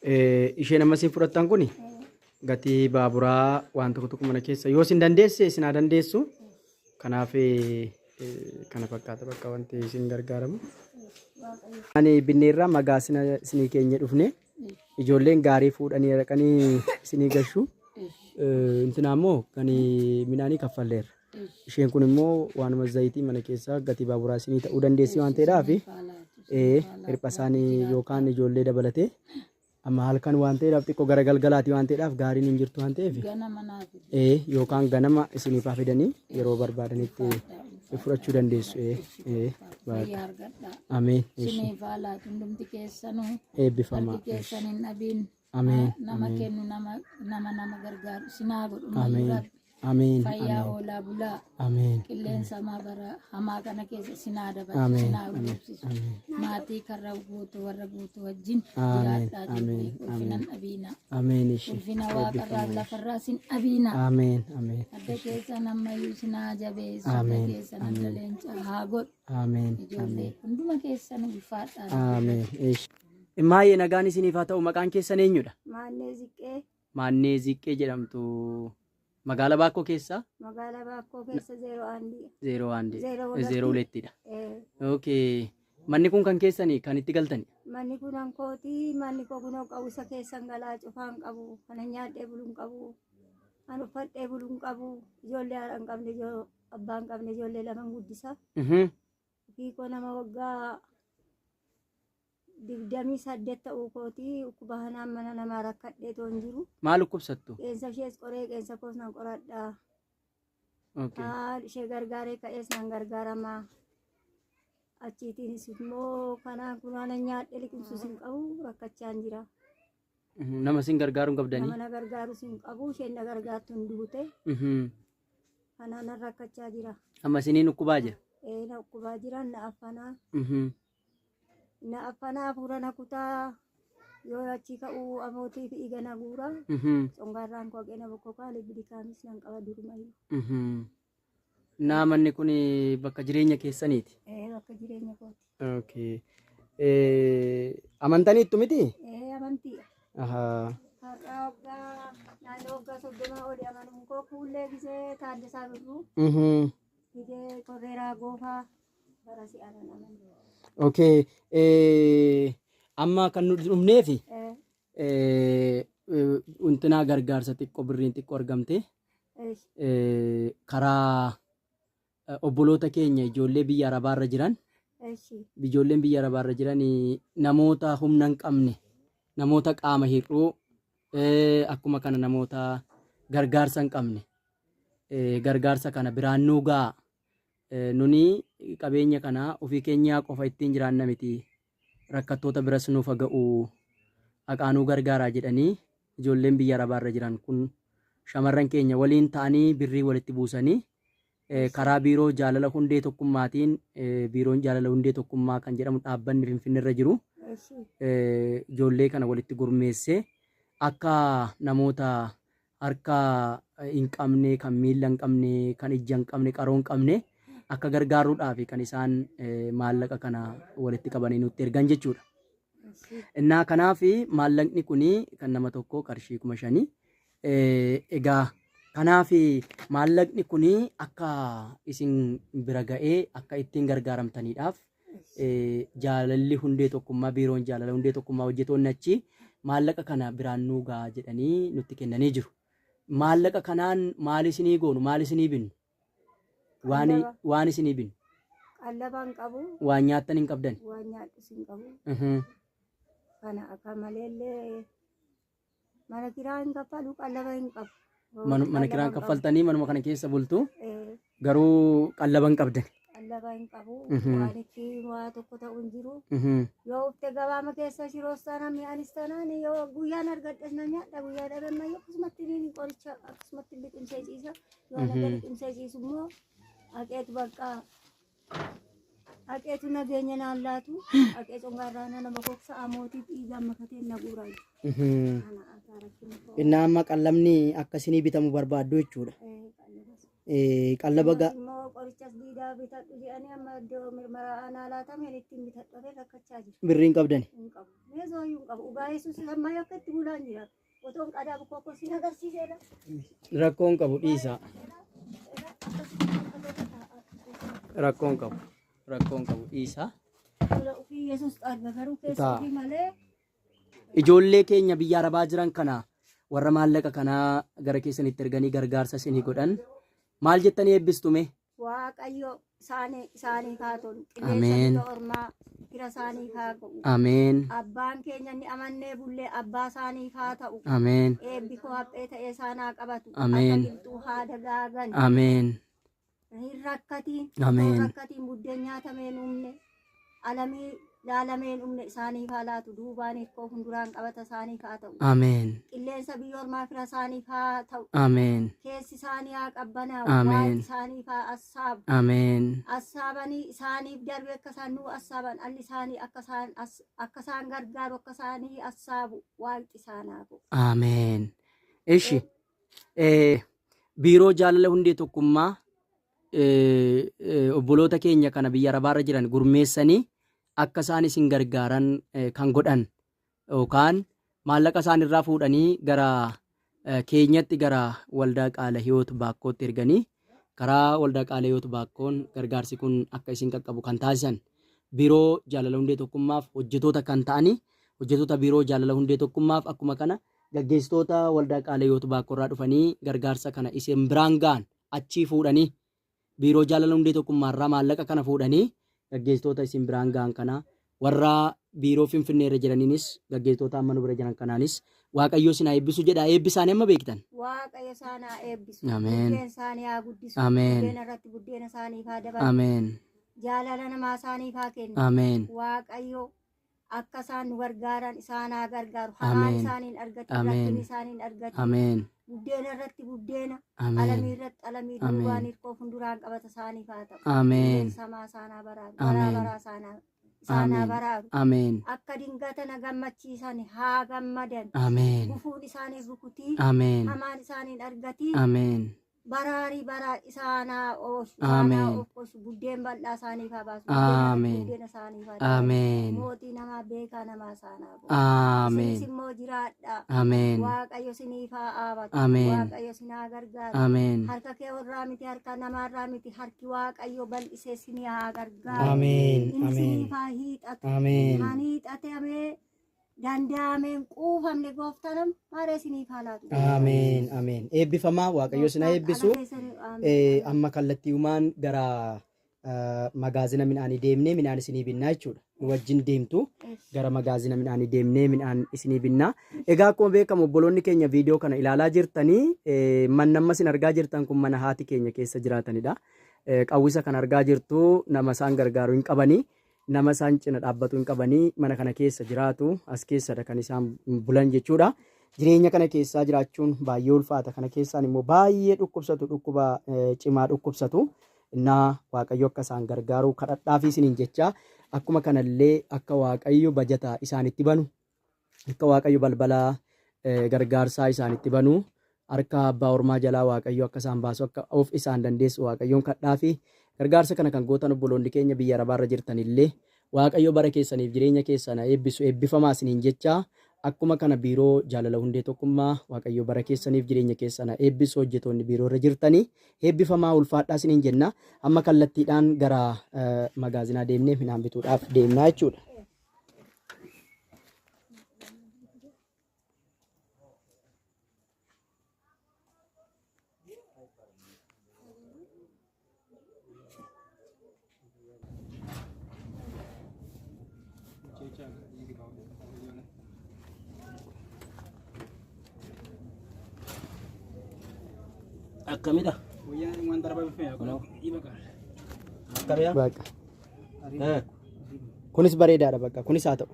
isheen amma isin fudhattan kuni gatii baaburaa waan tokko tokko mana keessa yoo isin dandeesse isin haa dandeessu. Kanaaf kana fakkaata bakka wanti isin gargaaramu. Ani binneerraa magaasina isinii keenya dhufne ijoolleen gaarii fuudhanii dhaqanii isinii gashu. Intina immoo kan midhaanii kaffalleerra. Isheen kun immoo waanuma zayitii mana keessaa gatii baaburaa isinii ta'uu dandeessi waan ta'eedhaaf hirpha isaanii yookaan ijoollee dabalatee amma halkan waan ta'eedhaaf xiqqoo gara galgalaati waan ta'eedhaaf gaariin hin jirtu waan ta'eef yookaan ganama isiniif fidanii yeroo barbaadanitti fudhachuu dandeessu. Ameen. Eebbifamaa. Ameen. Nama kennu nama gargaaru sinaa godhu. Ameen. Ameen. Fayyaa oolaa bulaa. Ameen. Qilleensa bara hamaa kana keessa sinaa dabarsu sinaa guddisisu. Maatii karra guutuu warra guutuu wajjin jiraadhaa jirti. Ulfinan dhabiina. Ameen. Ulfina waaqarraa lafarraa sin dhabiina. Ameen. Ameen. Adda keessa namayyuu sinaa jabeessu. Adda keessa adda leenca haa godhu. Ameen. Ijoollee hunduma keessan ulfaadhaa. Ameen. Maayee nagaan isiniif haa ta'u maqaan keessan eenyudha? Maannee Ziqqee. Maannee Ziqqee jedhamtu. Magaalaa Baakkoo keessa? Magaalaa Baakkoo keessa 01. 02 dha. Okay. Manni kun kan keessanii kan itti galtani? Manni kun an kooti manni koo kunoo qabu isa keessan galaa cufaan qabu kana nyaadhee buluun qabu an uffadhee buluun qabu ijoollee haadha hin qabne abbaa hin qabne ijoollee lama guddisa. Hiikoo nama waggaa 28 ta'uu kooti ukkuba hanaan mana namaa rakkadhee toon jiru. Maal dhukkubsattu? Qeensa ishees qoree qeensa koos nan qoradhaa. Okay. Haal ishee gargaaree ka'ees nan gargaaramaa. Achiitiinis immoo kanaan kunaan nyaadhee liqimsus hin qabu rakkachaan jira. Nama sin gargaaruun qabdanii? Nama na gargaarus hin qabu isheen na gargaartu hin duute. Kanaan rakkachaa jira. Amma isiniin dhukkubaa jira? Na dhukkubaa jiran na affanaa. Na affanaa hafuura na kutaa yoo achi ka'uu amootii fi dhiiga na guura. Songaarraan koo qeena bokkoo kaali bidikaanis nan qaba durumayyuu. Manni kun bakka jireenya keessaniiti? Bakka jireenya kooti. Okay. Amantaniittu miti? Amantiidha. Har'a waggaa naannoo waggaa 30 olii amanuun koo fuullee gisee Taaddasaa Birruu. Gisee Korreeraa Goofaa bara si'aanan amanuu. Okay. Amma kan nuti dhumneefi wantinaa gargaarsa xiqqoo birriin xiqqoo argamte karaa obboloota keenya ijoollee biyya arabaarra jiran ijoolleen biyya arabaarra jiran namoota humna hin qabne namoota qaama hir'uu akkuma kana namoota gargaarsa hin qabne gargaarsa kana biraan nuu ga'a. Nuni qabeenya kana ofii keenyaa qofa ittiin jiraanna miti rakkattoota biras nuuf ga'u aqaanuu gargaaraa jedhanii ijoolleen biyya arabaarra jiran kun shamarran keenya waliin ta'anii birrii walitti buusanii karaa biiroo jaalala hundee tokkummaatiin biiroon jaalala hundee tokkummaa kan jedhamu dhaabbanni Finfinneerra jiru ijoollee kana walitti gurmeessee akka namoota harka hin qabne kan miila hin qabne kan ija hin qabne qaroo hin qabne akka gargaaruudhaaf kan isaan maallaqa kana walitti qabanii nutti ergan jechuudha. Innaa kanaaf maallaqni kun kan nama tokko qarshii 5,000. Egaa kanaaf maallaqni kun akka isin bira ga'ee akka ittiin gargaaramtaniidhaaf jaalalli hundee tokkummaa biiroon jaalala hundee tokkummaa hojjetoonni achi maallaqa kana biraan nuu ga'a jedhanii nutti kennanii jiru. Maallaqa kanaan maal isinii goonu maal isinii binnu? Waan isinii binnu? Qallabaan qabu. Waan nyaattan hin qabdan? Waan nyaattus hin qabu. Kana akka maleellee mana kiraa hin kaffalu qallaba hin qabu. Mana kiraa kaffaltanii manuma kana keessa bultu garuu qallaba hin qabdan? Qallaba hin qabu. Waan itti waa tokko ta'u hin jiru. Yoo ufte gabaama keessa shiroos taanaan mi'aanis taanaan yoo guyyaan argadhes na nyaadha guyyaa dhabamma yoo akkasumatti ni qoricha akkasumatti liqimsee ciisa. Yoo laga liqimsee ciisu immoo haqeetu bakka haqeetu nageenya naan laatu haqee congaarraa nama gogsa amootii dhiigaa makateen na guuraa. Inni amma qallamni akkasinii bitamu barbaaddu jechuudha. Qallaba yoo qorichas diidaa bitadhu jedhanii amma iddoo mirmara aanaa laatame ittiin bitadhu ofee rakkachaa jiru. Birriin qabdani. Hin qabu. Meesooyyuu hin qabu. Dhugaa Yesuus amma akka itti bulaan jira. Otoon qadaadu kokkosiin agarsiiseedha. Rakkoon qabu dhiisaa. Rakkoon qabu. Rakkoon qabu dhiisaa. Ofii Yesuus arga garuu keessa ofii malee. Ijoollee keenya biyya Arabaa jiran kana warra maallaqa kanaa gara keessanitti erganii gargaarsa isinii godhan maal jettanii eebbistume? Waaqayyo isaanii haa tolu. Qilleensa ormaa fira isaanii haa godhu. Ameen. Abbaan keenya inni amannee bullee abbaa isaanii haa ta'u. Ameen. Eebbi koo haphee ta'ee isaan haa qabatu. Ameen. Akka qilxuu haa dagaagan. Ameen. Hin rakkatiin. Ameen. Hin rakkatiin buddeen nyaatameen humne. Alamii laalameen humne isaaniif haa laatu. Duubaaniif koo fuulduraan qabata isaaniif haa ta'u. Ameen. Qilleensa biyya ormaa fira isaaniif haa ta'u. Ameen. Keessi isaanii haa qabbanaa'u. Ameen. Waaqni isaaniif haa assaabu. Ameen. Assaabanii isaaniif darbee akka isaan nuu assaaban alli isaanii akka isaan gargaaru akka isaanii assaabu waaqni isaan haa godhu. Ameen. Ishi biiroo jaalala hundee tokkummaa obboloota keenya kana biyya Arabaarra jiran gurmeessanii akka isaan isin gargaaran kan godhan yookaan maallaqa isaan irraa fuudhanii gara keenyatti gara waldaa qaala hiyoot baakkootti erganii karaa waldaa qaala hiyoot baakkoon gargaarsi kun akka isin qaqqabu kan taasisan biiroo jaalala hundee tokkummaaf hojjetoota kan ta'anii hojjetoota biiroo jaalala hundee tokkummaaf akkuma kana gaggeessitoota waldaa qaala hiyoot baakkoorraa dhufanii gargaarsa kana isin biraan ga'an achii fuudhanii biiroo jaalala hundee tokkummaarraa maallaqa kana fuudhanii gaggeessitoota isin biraan ga'an kana warra biiroo Finfinnee irra jiraniinis gaggeessitoota amma nu bira jiran kanaanis Waaqayyo isin haa eebbisu jedha. Eebbi isaanii amma beektan. Waaqayyo isaan haa eebbisu. Ameen. Buddeen isaanii haa guddisu. Ameen. Buddeena irratti buddeena isaaniif haa dabalu. Ameen. Jaalala namaa isaaniif haa kennu. Ameen. Waaqayyo akka isaan nu gargaaran isaan haa gargaaru. Hamaan isaaniin argatu. Rakkinni isaaniin argatu. Ameen. Buddeena irratti buddeena. Ameen. Alamii irratti alamii duubaan hirkoo fuulduraan qabata isaaniif haa ta'u. Ameen. Samaa isaan haa baraaru. Ameen. Baraa isaanaa. Isaanaa baraaru. Ameen. Akka dingata na gammachiisan haa gammadan. Ameen. Gufuun isaaniif rukutii. Ameen. Hamaan isaaniin argatii. Ameen. Baraarii baraa isaanaa oolchu. Ameen. Isaanaa oolchu. Buddeen bal'aa isaaniif haa baasu. Ameen. Buddeena isaaniif haa dabalu. Ameen. Mootii namaa beekaa namaa isaanaa godhu. Ameen. Isinis immoo jiraadha. Ameen. Waaqayyo isiniif haa aabatu. Ameen. Waaqayyo isin haa gargaaru. Ameen. Harka kee warraa miti harka namaarraa miti harki Waaqayyo bal'isee isinii haa gargaaru. Ameen. Inni Ameen. isiniif haa hiixatu. Ameen. Kan hiixatamee danda'ameen quufamne gooftaan maaree isiniif haa laatu. Ameen. Ameen. Eebbifamaa Waaqayyo isin haa eebbisu. Amma kallattiiwwan gara magaazina midhaanii deemnee midhaan isinii binnaa jechuudha. Nu wajjin deemtu gara magaazina midhaanii deemnee midhaan isinii binnaa. Egaa akkuma beekamu obboloonni keenya viidiyoo kana ilaalaa jirtanii manni amma isin argaa jirtan kun mana haati keenya keessa jiraatanidha. Qawwisa kan argaa jirtu nama isaan gargaaru hin qabanii. Nama isaan cina dhaabbatu hin qabanii mana kana keessa jiraatu as keessadha kan isaan bulan jechuudha. Jireenya kana keessaa jiraachuun baay'ee ulfaata. Kana keessaan immoo baay'ee dhukkubsatu dhukkuba cimaa dhukkubsatu. Innaa Waaqayyo akka isaan gargaaru kadhadhaafii isiniin jecha akkuma kanallee akka Waaqayyo bajata isaanitti banu akka Waaqayyo balbala gargaarsaa isaanitti banu harka abbaa ormaa jalaa Waaqayyo akka isaan baasu akka of isaan dandeessu Waaqayyoon kadhaafi. Gargaarsa kana kan gootan obboloonni keenya biyya Arabaarra jirtanillee Waaqayyo bara keessaniif jireenya keessana eebbisu eebbifamaa isiniin jecha akkuma kana biiroo jaalala hundee tokkummaa Waaqayyo bara keessaniif jireenya keessana eebbisu hojjetoonni biiroo irra jirtanii eebbifamaa ulfaadhaa isiniin jenna. Amma kallattiidhaan gara magaazinaa deemnee midhaan bituudhaaf deemnaa jechuudha. Akkamidha? Kunis bareedaadha bakka kunis haa ta'u.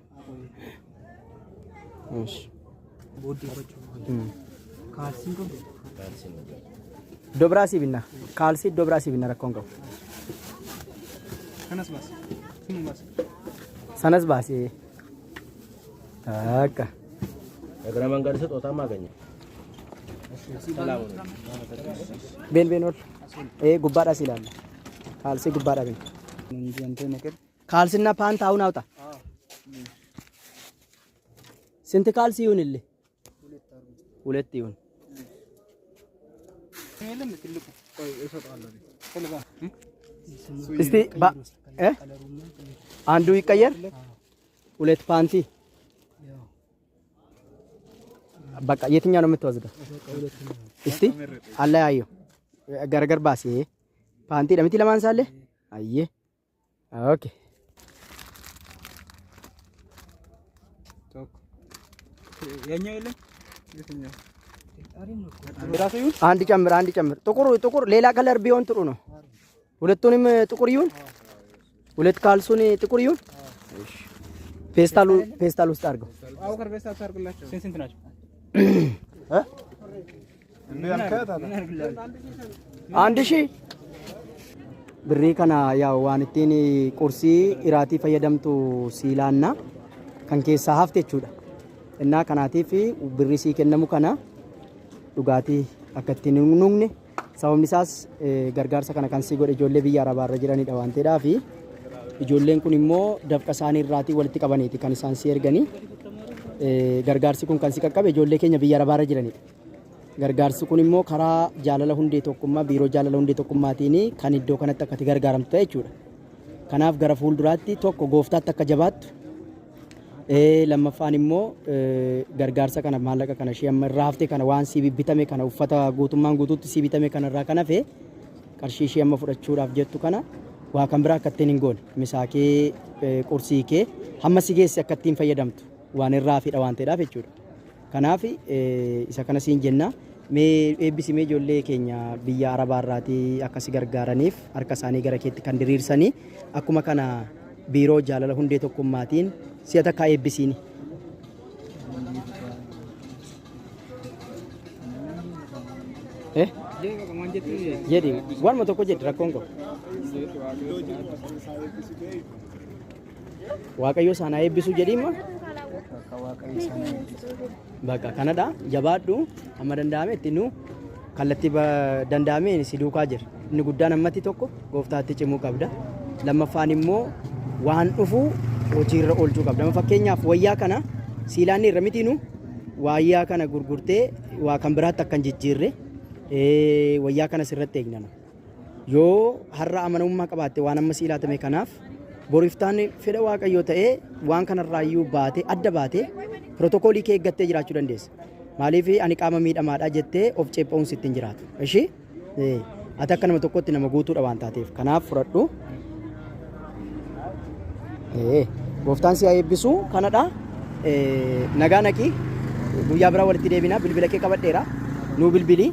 Iddoo biraa sii binna. Kaalsii iddoo biraa sii binna rakkoon qabu. Sanas baasee. Akka. Egaa mangaan isa xootaa maaganya. Ben ol. Gubbaadhaa si ilaalla. ካልሲ ጉባዳ ግን ካልሲና ፓንት አሁን አውጣ። ስንት ካልሲ ይሁንልህ? ሁለት ይሁን። እስቲ አንዱ ይቀየር። ሁለት ፓንቲ በቃ የትኛው ነው የምትወስደው? እስቲ አለያየው ገርገር ባሲ ፓንቲ ለምቲ ለማንሳለ አየ ኦኬ ያኛው የለም አንድ ጨምር ጥቁር ሌላ ከለር ቢሆን ጥሩ ነው። ሁለቱንም ጥቁር ይሁን። ሁለት ካልሱን ጥቁር ይሁን። እሺ ፌስታል ውስጥ አድርገው። አው ከርበሳ ታርግላችሁ ስንት ናቸው? አንድ ሺህ ብሪ ከና ያው ዋንቲን ቁርሲ ኢራቲ ፈየደምቱ ሲላና ከን ኬሳ ሀፍቴ ቹዳ እና ከናቲፍ ብሪ ሲ ከነሙ ከና ዱጋቲ አከቲን ኑንግኔ sababni isaas gargaarsa kana kan si godhe ijoollee biyya arabaarra jiranidha waan ta'eedhaaf ijoolleen kun immoo dafqa isaanii irraatii walitti qabaniiti kan isaan si erganii gargaarsi kun kan si qaqqabe ijoollee keenya biyya arabaarra jiranidha. Gargaarsi kun immoo karaa jaalala hundee tokkummaa biiroo jaalala hundee tokkummaatiin kan iddoo kanatti akkati gargaaramtu ta'e jechuudha. Kanaaf gara fuulduraatti tokko gooftaatti akka jabaattu lammaffaan immoo gargaarsa kana maallaqa kana ishee amma irraa haftee kana waan sii bibbitame kana uffata guutummaan guutuutti sii bitame kana irraa kan hafe qarshii ishee amma fudhachuudhaaf jettu kana waa kan biraa akka ittiin hin goone misaakee qursii kee hamma si geesse akka ittiin fayyadamtu waan irraa hafedha waan ta'eedhaaf jechuudha. Kanaaf isa kana siin jenna mee eebbisimee ijoollee keenya biyya arabaarraatii akkasi gargaaraniif harka isaanii gara keetti kan diriirsanii akkuma kana biiroo jaalala hundee tokkummaatiin si'ata akka eebbisiini. Jedhi waanuma tokko jedhi rakkoon qabu. Waaqayyo isaan haa eebbisu jedhiima. Bakka kanadha jabaadhu amma danda'ame itti nu kallattii danda'ameen si duukaa jira. Inni guddaan ammatti tokko gooftaatti cimuu qabda. Lammaffaan immoo waan dhufu hojiirra oolchuu qabda. Fakkeenyaaf wayyaa kana siilaan irra mitiinu wayyaa kana gurgurtee waa kan biraatti akka hin jijjiirre wayyaa kana sirratti eegnana. Yoo har'a amanamummaa qabaatte waan amma siilaatame kanaaf boriftaan fedha waaqayyoo ta'ee waan kanarraayyuu baatee adda baatee pirootokoolii kee eeggattee jiraachuu dandeessa. Maaliif ani qaama miidhamaadha jettee of ceephaa'uun sitti hin jiraatu. Ishii ati akka nama tokkotti nama guutuudha waan taateef kanaaf fudhadhu. Gooftaan si haa eebbisu kanadha. Nagaa naqii guyyaa biraa walitti deebina bilbila kee qabadheera nuu bilbilii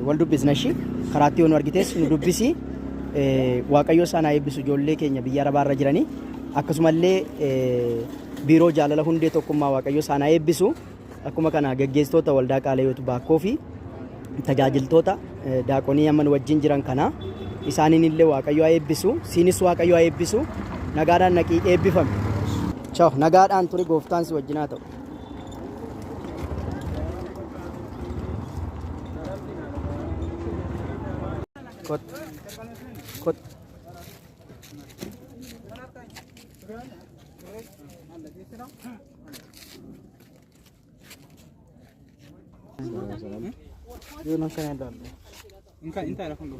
wal dubbisna ishii karaatti yoo nu argitees nu dubbisi. Waaqayyo isaan haa eebbisu ijoollee keenya biyya arabaarra jiranii akkasumallee biiroo jaalala hundee tokkummaa waaqayyo isaan haa eebbisu. Akkuma kana gaggeessitoota waldaa Qaalayyootu Baakkoo fi tajaajiltoota daaqonii amma nu wajjin jiran kana isaaniin illee waaqayyo haa eebbisu. Siinis waaqayyo haa eebbisu. Nagaadhaan naqii eebbifame. Ciao nagaadhaan ture gooftaan si wajjin haa ta'u. Kot. Yo no sé nada. Inta era fondo.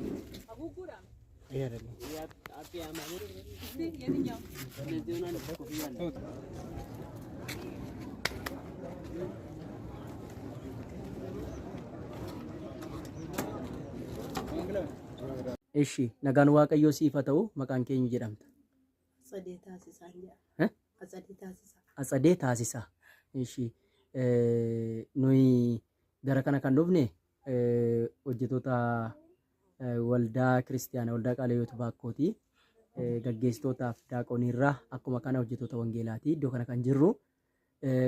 Ishi nagaan waaqayyoo siif haa ta'u maqaan keenya jedhamta. Atsadee taasisaa. Ishi nuyi gara kana kan dhufne hojjetoota waldaa kiristiyaana waldaa Qaalayyootu Baakkooti. Gaggeessitootaaf daaqoniirraa akkuma kana hojjetoota wangeelaati. Iddoo kana kan jirru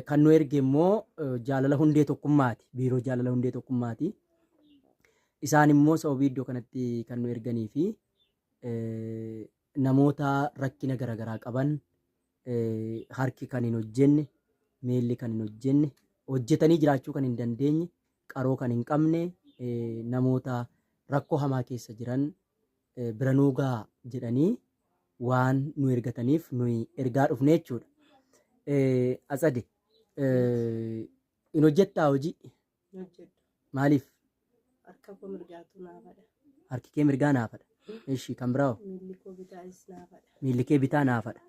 kan nu erge immoo jaalala hundee tokkummaati. Biiroo jaalala hundee tokkummaati. Isaan immoo sababii iddoo kanatti kan nu erganii fi namoota rakkina garaagaraa qaban harki kan hin hojjenne miilli kan hin hojjenne hojjetanii jiraachuu kan hin dandeenye qaroo kan hin qabne namoota rakkoo hamaa keessa jiran biranuugaa jedhanii waan nu ergataniif nuyi ergaa dhufne jechuudha. Atsade in hojjettaa hojii maaliif? Harka koo mirgaatu naafadha. Harki kee mirgaa naafadha. Ishii kan biraa Miilli koo bitaas naafadha. miilli kee bitaa naafadha.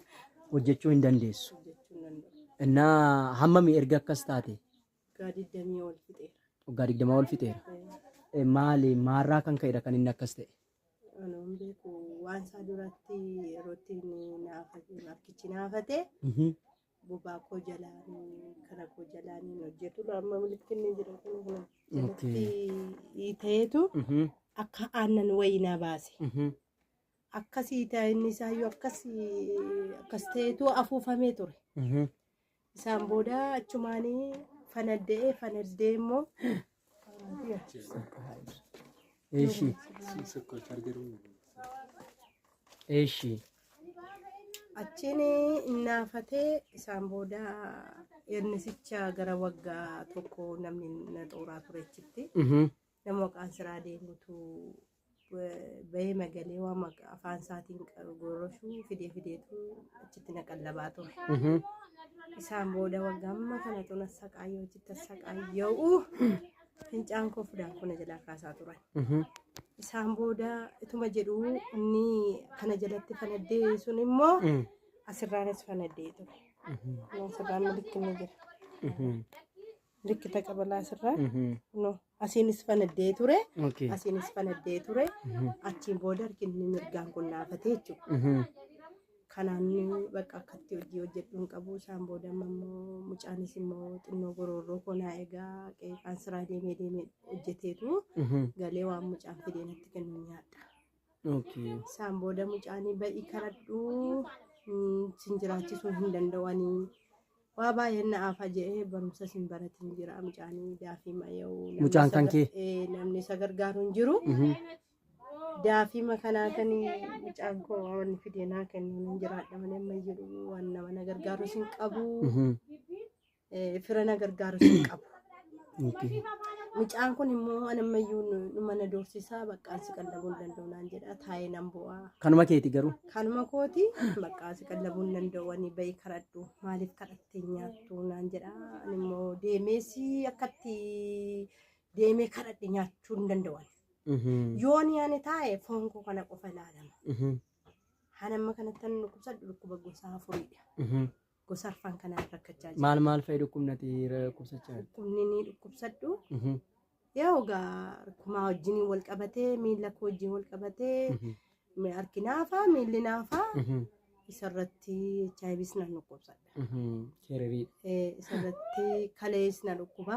Hojjechuu hin dandeessu. Hojjechuu hin danda'u. Innaa hammami erga akkas taate Waggaa 20 ol fixeera. waggaa 20 ol fixeera. Maali maarraa kan ka'edha kan inni akkas ta'e? Anoon beeku waan isaa duratti yeroo ittiin harkichi naafate bobaa koo jalaan kana koo jalaan hojjetu amma milikinni jira kana jalatti ta'etu akka aannan wayinaa baase. Akkasii ta'inni isaayyuu akkas ta'etu afuufamee ture. Isaan booda achumaanii fanaddee immoo Eeshi. achiin naafatee isaan booda ernisicha gara waggaa tokko namni na xooraa turechitti nama maqaan siraa deemutu bahee magalee waan afaan isaatiin goroshuu fideetu achitti na qallabaa ture. Isaan booda waggaa amma kana tuna saqaayyoo achitti saqaayyoo fincaan koo fudhaan kuna jalaa kaasaa turan. Isaan booda ituma jedhu inni kana jalatti fanaddee sun immoo asirraanis fanaddee ture. Asirraan milikinni jira. Milikkita qabalaa asirraa. Asiinis fanaddee ture. Asiinis fanaddee ture. Achiin booda harkinni mirgaan kun naafatee jechuudha. Kanaan bakka akkatti hojii hojjedhuun qabu. Isaan booda immoo mucaanis immoo xinnoo gororroo konaa egaa qeeqaan siraa deemee hojjeteetu galee waan mucaan fidee natti kennu nyaadha. Isaan booda mucaanii ba'ii kadhadhuu sin jiraachisuu hin danda'anii waa baay'ee na'aafa jedhee barumsa sin baratin jira mucaanii daafii maya'uu. Mucaan kan kee? Namni isa gargaaru hin jiru. Daafii makanaa kan mucaan koo waan fidee naa kennu hin jiraadha malee amma jedhu waan nama na gargaaru sin qabu. Fira na gargaaru sin qabu. Mucaan kun immoo anammayyuu mana doorsisaa baqqaan si qallabuu hin danda'u naan jedha taa'ee nan bu'aa. Kanuma keeti garuu? Kanuma kooti baqqaan si qallabuu hin danda'u ba'ii kadhadhu maaliif kadhattee nyaattu naan jedha immoo deemeesi akkatti deemee kadhadhe nyaachuu hin danda'u. Yoon yaani taa'e foon koo kana qofa ilaalama. Hanamma kanatti ani dhukkubsadhu dhukkuba gosa afuridha. Gosa arfan kanaan rakkachaa jira. Maal fa'i dhukkubnati dhukkubsachaa? Dhukkubni ni dhukkubsadhu. Yaa ogaa akkuma wajjin wal qabatee miila koo wajjin wal qabatee harki naafaa miilli naafaa isarratti HIVs nan dhukkubsadha. Isarratti kalees na dhukkuba.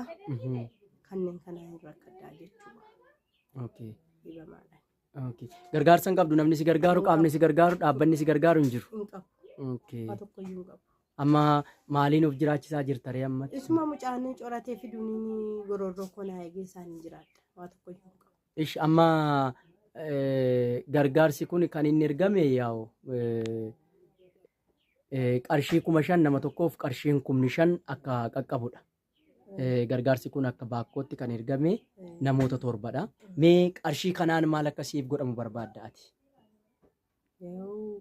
Kanneen kanaan rakkadhaa jechuudha. Gargaarsa hin qabdu namni si gargaaru qaamni si gargaaru dhaabbanni si gargaaru hin jiru. Hin qabu. Waa tokko iyyuu hin qabu. Amma maaliin of jiraachisaa jirta ree amma? Isuma mucaanii coratee fiduun gororroo konaa eegee isaanii jiraadha. Waa tokko iyyuu hin qabu. Ish amma gargaarsi kun kan inni ergame yaa'u qarshii 5,000 nama tokkoof qarshiin 5,000 akka qaqqabudha. Gargaarsi kun akka baakkootti kan ergame namoota 7dha. Mee qarshii kanaan maal akkasiif godhamu barbaadda ati?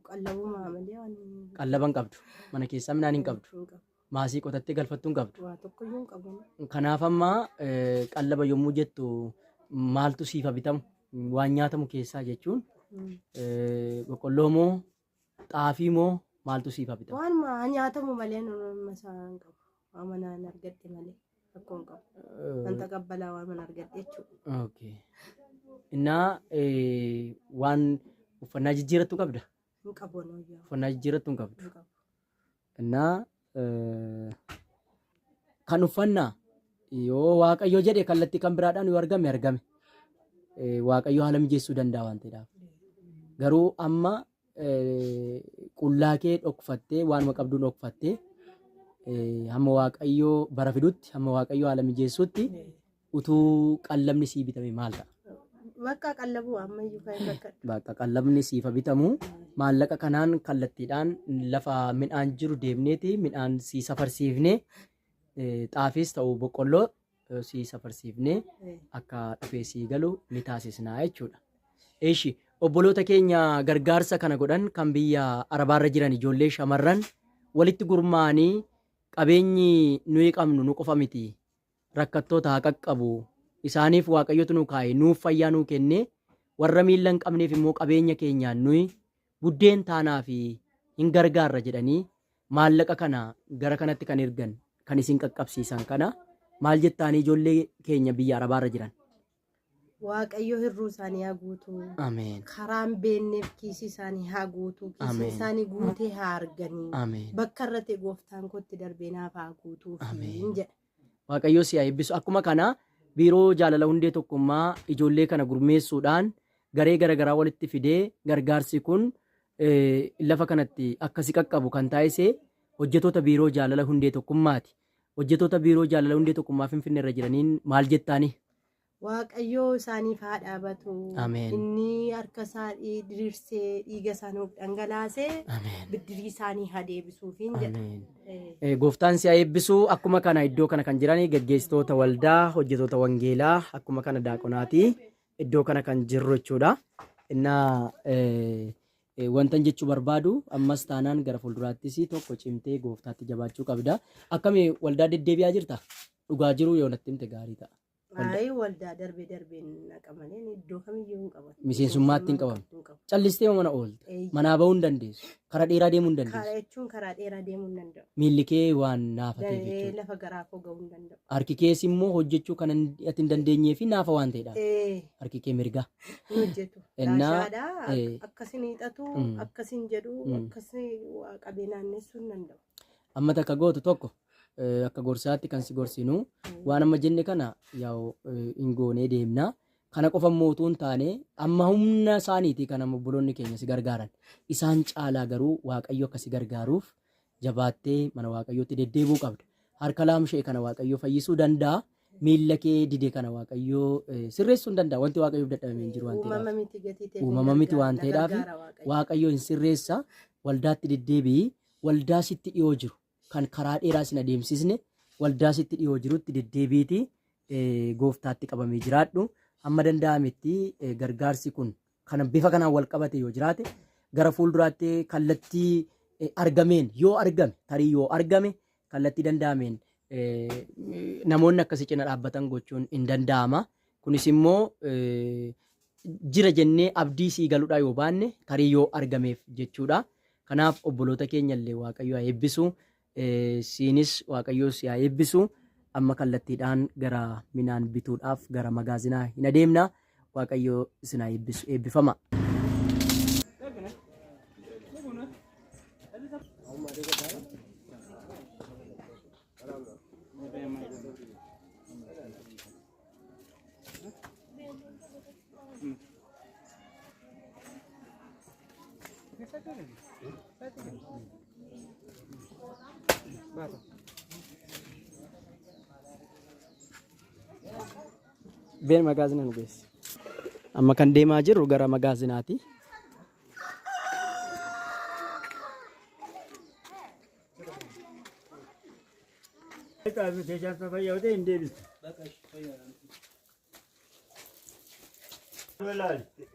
Qallabuma malee waan Qallaba hin qabdu. Mana keessaa midhaan hin qabdu. Maasii qotattee galfattuu hin qabdu. waa tokko iyyuu hin qabu. Kanaaf amma qallaba yommuu jettu maaltu siif bitamu? Waan nyaatamu keessaa jechuun boqqolloo moo xaafii moo maaltu siif bitamu? Waan nyaatamu malee masaa hin qabu. Waan manaan argadhe malee rakkoo hin qabu. Wanta qabbalaa waan mana argadhe jechuudha. Innaa waan uffannaa jijjiirrattu qabda? Hin qabu noyyaa. Uffannaa jijjiirrattu hin qabdu. Hin qabu. Innaa kan uffannaa yoo waaqayyo jedhe kallattii kan biraadhaan yoo argame waaqayyo haala mijeessuu danda'a waan ta'eedhaaf. Garuu amma qullaa kee dhokfattee waanuma qabduu dhokfattee hamma waaqayyoo bara fidutti hamma waaqayyoo haala mijeessutti utuu qallabni sii bitame maal ta'a? Bakka qallabu ammayyuu kan rakkadhu. Bakka qallabni siif bitamu maallaqa kanaan kallattiidhaan lafa midhaan jiru deemneeti midhaan sii safarsiifnee xaafiis ta'u boqqolloo sii safarsiifnee akka dhufee sii galu ni taasisnaa jechuudha. Eeshi obboloota keenya gargaarsa kana godhan kan biyya arabaarra jiran ijoollee shamarran walitti gurmaa'anii qabeenyi nuyi qabnu nu qofa miti rakkattoota haa qaqqabu isaaniif waaqayyotu nu kaa'e nuuf fayyaa nuu kenne warra miilla hin qabneef immoo qabeenya keenyaan nuyi buddeen taanaa fi hin gargaarra jedhanii maallaqa kana gara kanatti kan ergan kan isin qaqqabsiisan kana maal jettaanii ijoollee keenya biyya arabaarra jiran. Waaqayyo hirruu isaanii haa guutu. Ameen. Karaan beenneef kiisii isaanii haa guutu. Kiisii isaanii guutee haa arganii. Ameen. Bakka irratti gooftaan kootti darbee naaf haa guutuu jedha. Waaqayyo si haa eebbisu. Akkuma kana biiroo jaalala hundee tokkummaa ijoollee kana gurmeessuudhaan garee garaagaraa walitti fidee gargaarsi kun lafa kanatti akkasi qaqqabu kan taasise hojjetoota biiroo jaalala hundee tokkummaati. Hojjetoota biiroo jaalala hundee tokkummaa Finfinnee irra jiraniin maal jettaani? Waaqayyoo isaaniif haa dhaabatu. Ameen. Inni harka isaa diriirsee dhiiga isaanii dhangalaasee biddirii isaanii haa deebisuufiin jedha. Gooftaan si haa eebbisu. Akkuma kana iddoo kana kan jiran gaggeessitoota waldaa, hojjetoota wangeelaa, akkuma kana daaqonaati. Iddoo kana kan jirru jechuudha. Innaa wantan jechuu barbaadu ammas taanaan gara fuulduraattis tokko cimtee gooftaatti jabaachuu qabda. Akkami waldaa deddeebi'aa jirta? Dhugaa jiru yoo natti himte gaarii ta'a. Waldaa darbeen naqamaleen iddoo kamiyyuu hin qaban. Miseensummaatti hin qaban. Callistee mana oolte. Manaa bahuu hin dandeessu. Karaa dheeraa deemuu hin dandeessu. Karaa jechuun karaa dheeraa deemuu hin danda'u. Miilli kee waan naafateef jechuudha. Lafa garaa koo gahuu hin danda'u. Harki kees immoo hojjechuu kan ati hin dandeenyee fi naafa waan ta'edha. Harki kee mirga. Hojjetu. Akkasiin hiixatu, akkasiin jedhu, akkasiin qabee naannessuu hin danda'u. Amma takka gootu tokko akka gorsaatti kan si gorsinu waan amma jenne kana yaa'u hin goonee deemna. Kana qofa mootuu hin taane amma humna isaaniiti kan amma obboloonni keenya si gargaaran. Isaan caalaa garuu waaqayyo akka si gargaaruuf jabaattee mana waaqayyootti deddeebi'uu qabda. Harka laamshee kana waaqayyo fayyisuu danda'a. Miilla kee didee kana waaqayyo sirreessuu hin danda'a. Wanti waaqayyoof dadhabame hin jiru waan ta'eedhaaf. Uumama miti waan ta'eedhaaf waaqayyo hin sirreessa. Waldaatti deddeebi'i. Waldaa sitti dhiyoo jiru. Kan karaa dheeraa sin adeemsisne waldaa sitti dhiyoo jirutti deddeebiiti gooftaatti qabamee jiraadhu. Amma danda'ametti gargaarsi kun kan bifa kanaan wal qabate yoo jiraate gara fuulduraatti kallattii argameen yoo argame tarii yoo argame kallattii danda'ameen namoonni akkasii cina dhaabbatan gochuun hin danda'ama. Kunis immoo jira jennee abdii sii galuudha yoo baanne tarii yoo argameef jechuudha. Kanaaf obboloota keenya illee waaqayyo haa eebbisu. Siinis waaqayyo si haa eebbisu. Amma kallattiidhaan gara midhaan bituudhaaf gara magaazinaa hin adeemna. Waaqayyo isin haa eebbisu. Eebbifama. Been magaazinaa nu geesse. Amma kan deemaa jirru gara magaazinaati.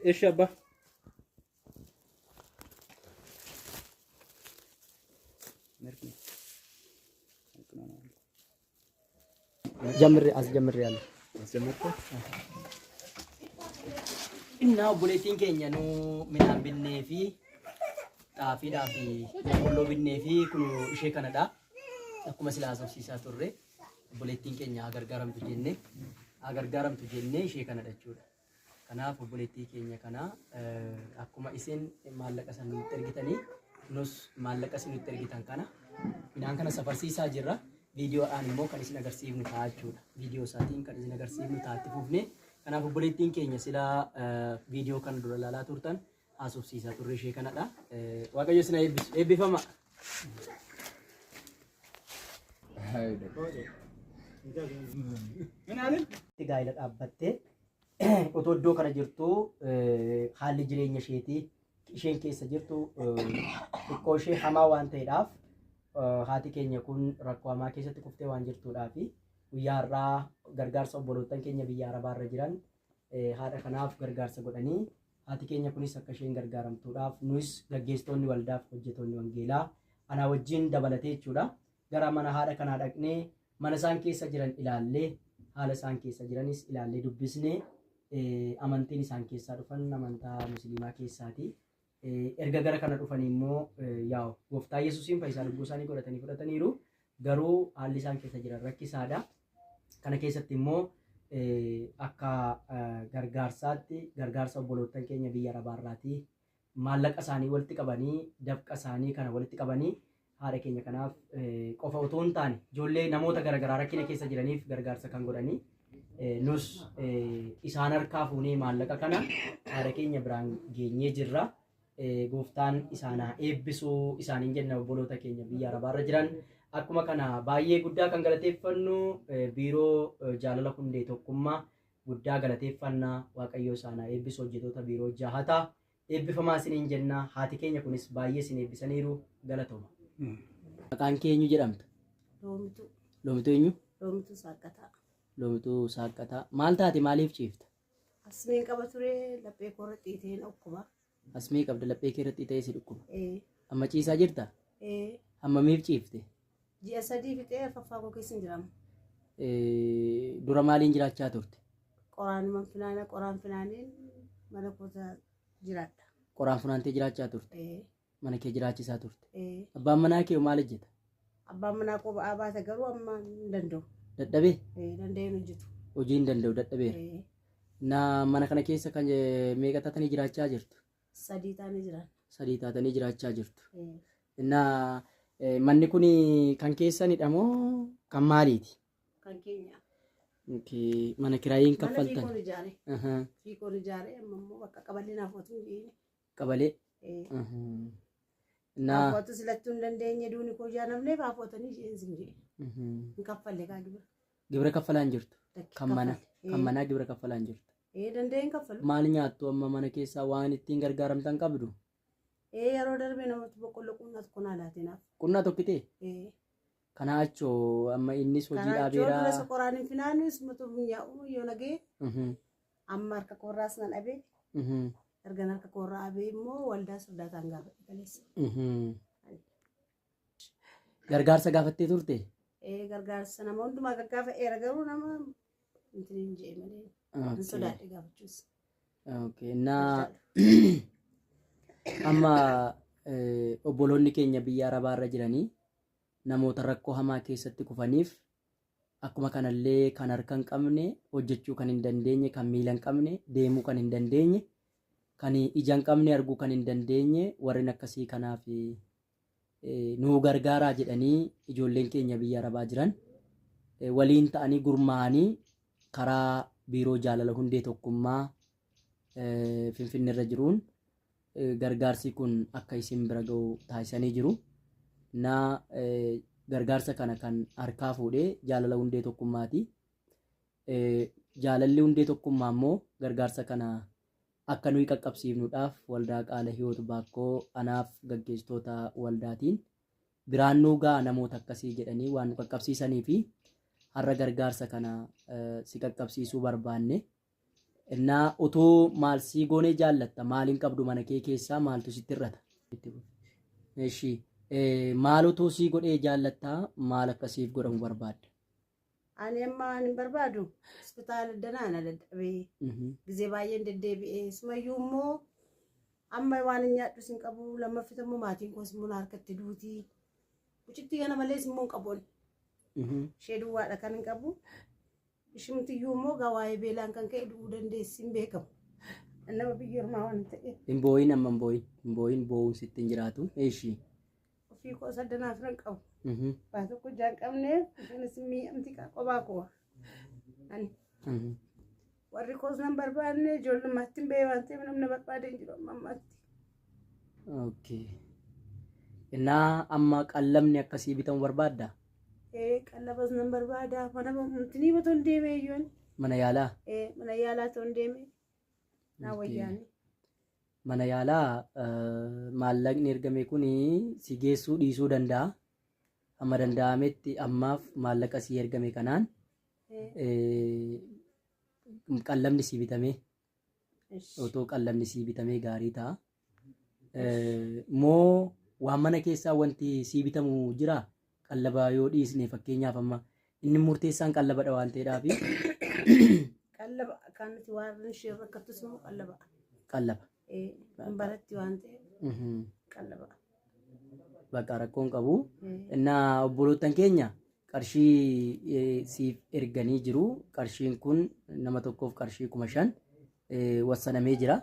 Eesh abbaa. As jammirre yaala. Innaa obboleettiin keenya nu midhaan binnee fi xaafiidhaa fi boqqolloo binnee fi kun ishee kanadha. Akkuma silaa haasofsiisaa turre obboleettiin keenya haa gargaaramtu jennee ishee kanadha jechuudha. Kanaaf obboleettii keenya kana akkuma isin maallaqa san nutti ergitanii nus maallaqa isin nutti ergitan kana midhaan kana safarsiisaa jirra. Viidiyoodhaan immoo kan isin agarsiifnu ta'a jechuudha. Viidiyoo isaatiin kan isin agarsiifnu ta'atti fufne. Kanaaf obboleettiin keenya silaa viidiyoo kana dura ilaalaa turtan haasofsiisaa turre ishee kanadha. Waaqayyo isin eebbisu. Eebbifama. Gaa'ela dhaabbattee otoo iddoo kana jirtu haalli jireenya isheetii isheen keessa jirtu xiqqoo ishee hamaa waan ta'eedhaaf haati keenya kun rakkoo hamaa keessatti kuftee waan jirtuudhaa fi guyyaa har'aa gargaarsa obbolootan keenya biyya arabaarra jiran haadha kanaaf gargaarsa godhanii haati keenya kunis akka isheen gargaaramtuudhaaf nus gaggeessitoonni waldaaf hojjetoonni wangeelaa ana wajjin dabalatee jechuudha gara mana haadha kanaa dhaqnee mana isaan keessa jiran ilaallee haala isaan keessa jiranis ilaallee dubbisnee amantiin isaan keessaa dhufan amantaa musliimaa keessaati. Erga gara kana dhufanii immoo yaa'u gooftaa Yesuusiin fayyisaa lubbuu isaanii godhatanii fudhataniiru garuu haalli isaan keessa jiran rakkisaadha. Kana keessatti immoo akka gargaarsaatti gargaarsa obboloota keenya biyya arabaarraatii maallaqa isaanii walitti qabanii dafqa isaanii kana walitti qabanii haadha keenya kanaaf qofa otoo hin taane ijoollee namoota garaagaraa rakkina keessa jiraniif gargaarsa kan godhanii nus isaan harkaa fuunee maallaqa kana haadha keenya biraan geenyee jirra. Gooftaan isaanaa eebbisuu isaaniin jenna obboloota keenya biyya arabaarra jiran akkuma kana baay'ee guddaa kan galateeffannu biiroo jaalala hundee tokkummaa guddaa galateeffannaa waaqayyoo isaanaa eebbisu hojjetoota biiroo jahataa eebbifamaa isiniin jenna haati keenya kunis baay'ee isin eebbisaniiru galatooma. Maqaan keenyu jedhamta? Loomituu. Loomituu eenyu? Loomituu Saaqqataa. Loomituu Saaqqataa. Maal taate maaliif ciifta? Asmeen qaba ture laphee koo irratti xiiteen dhukkuba. Asmee qabda laphee kee irratti ta'ee si dhukkuba. Amma ciisaa jirta? Hammamiif ciifte? Ji'a 3 fixee faffaa koo keessa hin jiramu. Dura maaliin jiraachaa turte? Qoraan finaaniin mana koota jiraadha. Qoraan funaantee jiraachaa turte? Mana kee jiraachisaa turte? Abbaan manaa kee maal hojjeta? Abbaan manaa koo ba'aa baata garuu amma hin danda'u. Dadhabee? Danda'ee hojjetu. Hojii hin danda'u dadhabeera. Mana kana keessa kan meeqa taatanii jiraachaa jirtu? 3 taatanii jiran. 3 taatanii jiraachaa jirtu. Manni kun kan keessanidha moo kan maaliiti? Kan keenya. Mana kiraayiin kaffaltan? Mana fiikoon ijaare amma immoo bakka qabalee naaf otuu hin jeenye. Qabalee? Naafootu silattuu hin dandeenye duuni koo ijaanamnee faafootanii jeensi hin jee. Hin kaffalle kaa gibira. Gibira kaffalaa hin jirtu? Kan manaa gibira kaffalaa hin jirtu? Danda'ee hin kaffalu. Maal nyaattu amma mana keessaa waan ittiin gargaaramtan qabdu? Yeroo darbee namatti boqqolloo qunnaa tokko naa laatinaaf. Qunnaa tokkitee? Kana achoo amma innis hojii dhaabeera. Kana achoo qoraan hin finaanis mutuuf hin yaa'u yoo nagee. Amma harka koorraas nan dhabee. Ergan harka koorraa abee immoo waldaa soddaataan gaafate kaleessa. Gargaarsa gaafattee turte? Gargaarsa nama hundumaa gaggaafa'eera garuu nama hin jee malee. Hin sodaadhe gaafachuus. Amma obboloonni keenya biyya arabaarra jiranii namoota rakkoo hamaa keessatti kufaniif akkuma kanallee kan harka hin qabne hojjechuu kan hin dandeenye kan miila hin qabne deemuu kan hin dandeenye kan ija hin qabne arguu kan hin dandeenye warreen akkasii kanaaf nuu gargaaraa jedhanii ijoolleen keenya biyya arabaa jiran waliin ta'anii gurmaa'anii karaa biiroo jaalala hundee tokkummaa finfinneerra jiruun gargaarsi kun akka isin bira ga'u taasisanii jiru. Gargaarsa kana kan harkaa fuudhee jaalala hundee tokkummaati. Jaalalli hundee tokkummaa immoo gargaarsa kana akka nuyi qaqqabsiifnuudhaaf waldaa qaala hiyoot baakkoo anaaf gaggeessitoota waldaatiin biraan nuu ga'a namoota akkasii jedhanii waan nu qaqqabsiisanii fi har'a gargaarsa kana si qaqqabsiisuu barbaanne. Innaa otoo maal sii goonee jaallatta maaliin qabdu mana kee keessaa maaltu sitti irrata? Maal otoo sii godhee jaallattaa maal akkasiif godhamu barbaadda? Ani amma hin barbaadu hospitaala danaa na dadhabee gizee baay'een deddeebi'ee sumayyuu immoo amma waan hin nyaadhu sin qabu lammaffita immoo maatiin koos immoo harkatti duutii ucitti kana malees immoo hin qabuun ishee duwwaadha kan hin qabu. Ishimtiyyuu immoo gawaa'ee beelaan kan ka'e du'uu dandeessi hin beekamu. Nama biyya ormaa waan ta'eef. Hin booyin amma hin booyin boo'uun sitti hin jiraatu. Eeshi. Ofii koo saddanaaf nan qabu. Waa tokko jaan qabneef isheenis mi'amti qophaa koo. Warri koos nan barbaadne ijoollummaatti hin ba'e waan ta'eef namni barbaade hin jiru amma ammaatti. Innaa amma qallamni akkasii bitamu barbaaddaa? Qallabas nan barbaada. Mana murtii batoo hin deemee iyyuu. Mana yaalaa? Mana yaalaa ta'uu hin deemee. Naa wayyaani. Mana yaalaa maallaqni ergame kun si geessuu dhiisuu danda'a. Amma danda'ametti ammaaf maallaqa si ergame kanaan qallamni si bitame otoo qallabni sii bitamee gaarii ta'a. Moo waan mana keessaa wanti sii bitamu jira qallaba yoo dhiisne fakkeenyaaf amma inni murteessaan qallabadha waan ta'eedhaafi. Qallaba kan nuti waan ishee rakkattus immoo qallaba. Qallaba. Baratti waan ta'eef qallaba. Bakka rakkoon qabu. Innaa obboloottan keenya qarshii siif erganii jiru. Qarshiin kun nama tokkoof qarshii 5,000 wassanamee jira.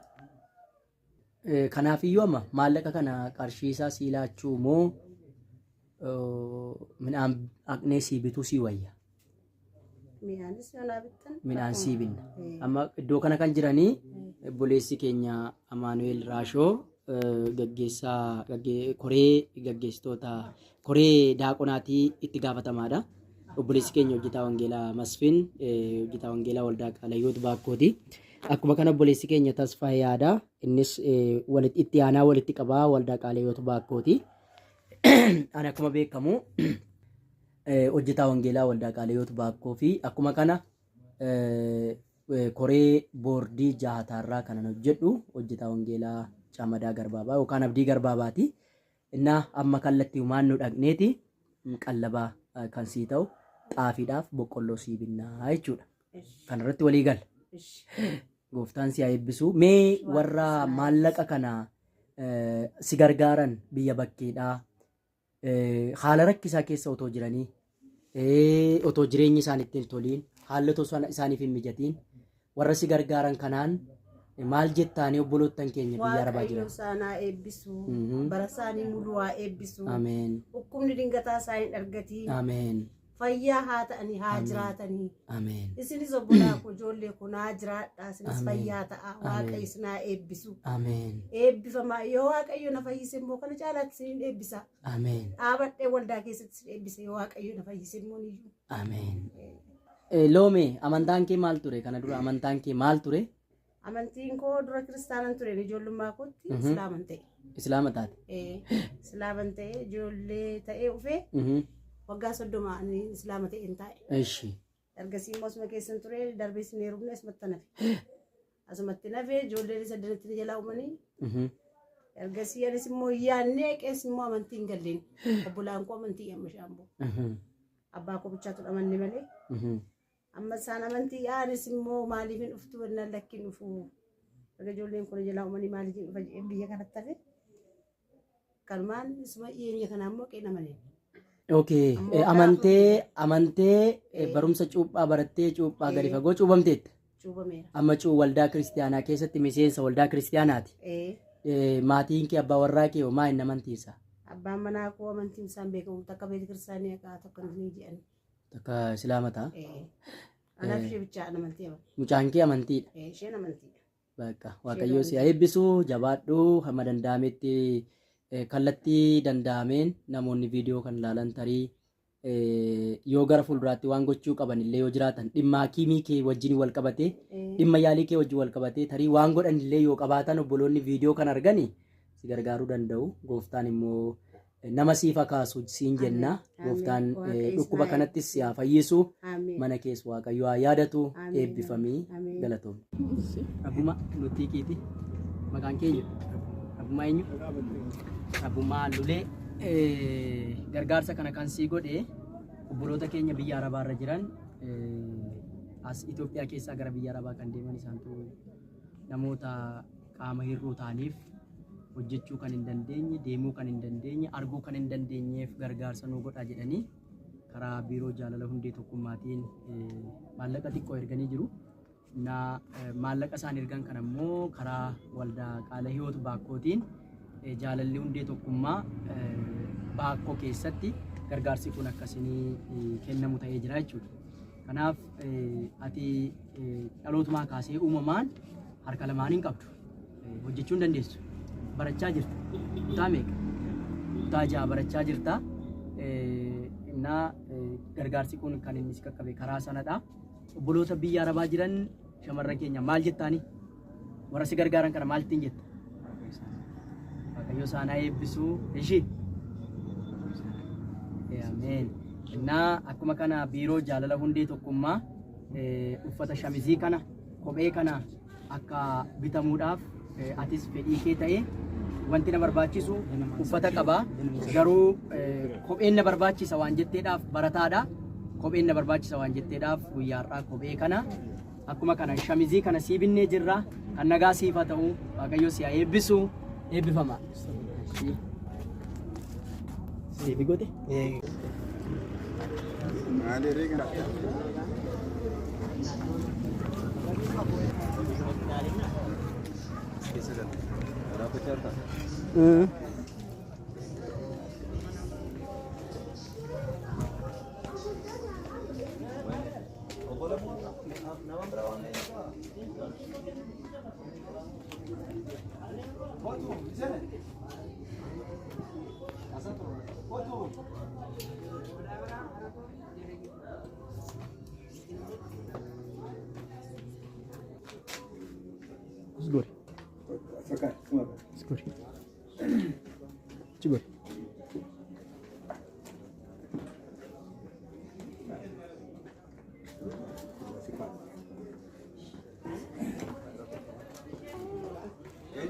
Kanaafiyyuu amma maallaqa kana qarshii isaa sii laachuu moo midhaan haqnee sii bituu sii wayya? Midhaan sii binna. Amma iddoo kana kan jiranii obboleessi keenya Amaanu'eel Raashoo gaggeessaa koree gaggeessitoota koree daaqonaatii itti gaafatamaadha. Obboleessi keenya hojjetaa wangeelaa Masfin hojjetaa wangeelaa waldaa Qaalayyoo Baakkooti. Akkuma kana obboleessi keenya Tasfaa Yaadaa innis itti aanaa walitti qabaa waldaa Qaalayyoo Baakkooti. Ani akkuma beekamu hojjetaa wangeelaa waldaa Qaalayyoo Baakkoo fi akkuma kana koree boordii jahataarraa kanan hojjedhu hojjetaa wangeelaa Camadaa Garbaabaa yookaan Abdii Garbaabaati. Innaa amma kallattii maannoo dhaqneeti qallabaa kan sii ta'u xaafiidhaaf boqqolloo sii binnaa jechuudha. Kanarratti walii gala. Gooftaan si haa eebbisu. Mee warra maallaqa kana si gargaaran biyya bakkeedhaa haala rakkisaa keessa otoo jiranii otoo jireenyi isaaniitti hin toliin haalli otoo isaaniif hin mijatiin warra si gargaaran kanaan maal jettaanii obboloottan keenya biyya arabaa jiran? Waaqayyo isaanaa eebbisu. Bara isaanii muluu haa eebbisu. Ameen. Dhukkubni dingataa isaanii dhargatii. Ameen. Fayyaa haa ta'anii haa jiraatanii. Ameen. Isinis obbolaa koo ijoollee kun haa jiraadhaa. Isinis fayyaa ta'a. Waaqayyo isin haa eebbisu. Ameen. Eebbifamaa yoo waaqayyo na fayyise immoo kana caalaatti isin eebbisa. Ameen. Dhaabadhee waldaa keessatti isin eebbisa yoo waaqayyo na fayyise immoo niyyuu. Ameen. Loome amantaan kee maal ture? Kana dura amantaan kee maal ture? Amantiin koo dura kiristaanan ture ijoollummaa kootti islaaman ta'e. Islaama taate? Islaaman ta'e ijoollee ta'ee dhufee waggaa 30 ani islaama ta'e hin taa'e. Eshi. Ergasii immoo asuma keessan ture darbee isin heerumne asumatti nafe. Asumatti nafe ijoolleen saddeetti jalaa uumanii. Ergasii anis immoo yaannee qees immoo amantii hin galleen. Obbolaan koo amantii amma shaamboo. Abbaa koo bichaatu amanne malee. Amma isaan amantii anis immoo maaliif hin dhuftu wannaan lakkiin dhufu. Erga ijoolleen kun jalaa uumanii maaliif hin dhufa biyya kanatti hafe. Kanumaan isuma dhiyeenya kanaa immoo qeenamanii. Okay. Amantee barumsa cuuphaa barattee cuuphaa gadi fagoo cuubamteetta. Cuubameera. Amma waldaa kiristiyaanaa keessatti miseensa waldaa kiristiyaanaati. Maatiin kee abbaa warraa kee maa hin amantiisa? Abbaan manaa koo amantiin isaan beekamu takka beekti kiristaanii akka tokko hin jedhan. Takka islaama ta'a. Anaaf ishee bichaa amantii amana. Mucaan kee amantiidha. Isheen amantiidha. Bakka Waaqayyoo si haa eebbisu jabaadhu hamma danda'ametti kallattii danda'ameen namoonni viidiyoo kan ilaalan tarii yoo gara fuulduraatti waan gochuu qaban illee yoo jiraatan dhimma hakiimii kee wajjin wal qabatee dhimma yaalii kee wajjin wal qabatee tarii waan godhan illee yoo qabaatan obboloonni viidiyoo kan argani si gargaaruu danda'u. Gooftaan immoo nama siif kaasu siin jenna. Gooftaan dhukkuba kanattis si haa fayyisu. Mana kees Waaqayyo haa yaadatu. Eebbifamii galatoomne. Abbuma nutii kiiti maqaan keenya abbuma eenyu? Abbummaa Lulee gargaarsa kana kan sii godhe obboloota keenya biyya arabaarra jiran as Itoophiyaa keessaa gara biyya arabaa kan deeman isaantu namoota qaama hir'uu ta'aniif hojjechuu kan hin dandeenye, deemuu kan hin dandeenye, arguu kan hin dandeenyeef gargaarsa nuu godhaa jedhanii karaa biiroo jaalala hundee tokkummaatiin maallaqa xiqqoo erganii jiru. Maallaqa isaan ergan kan ammoo karaa waldaa Qaalayyoo Baakkootiin jaalalli hundee tokkummaa Baakkoo keessatti gargaarsi kun akkasinii kennamu ta'ee jira jechuudha. Kanaaf ati dhalootumaa kaasee uumamaan harka lamaan hin qabdu. Hojjechuu hin dandeessu. Barachaa jirta. Kutaa meeqa? Kutaa 6 barachaa jirta. Gargaarsi kun kan inni si qaqqabe karaa sanadha. Obboloota biyya arabaa jiran shamarran keenya maal jettaani? Warra si gargaaran kana maal ittiin jetta? Waaqayyo isaan haa eebbisu. Ishii. Ameen. Akkuma kana biiroo jaalala hundee tokkummaa uffata shamizii kana kophee kana akka bitamuudhaaf atis fedhii kee ta'e wanti na barbaachisu uffata qaba. Garuu kopheen na barbaachisa waan jetteedhaaf barataadha. Kopheen na barbaachisa waan jetteedhaaf guyyaa har'aa kophee kana akkuma kana shamizii kana sii binnee jirra. Kan nagaa siif haa ta'u Waaqayyo si haa eebbisu. Eebbifama. Siif goote? Segura. Segura. Segura.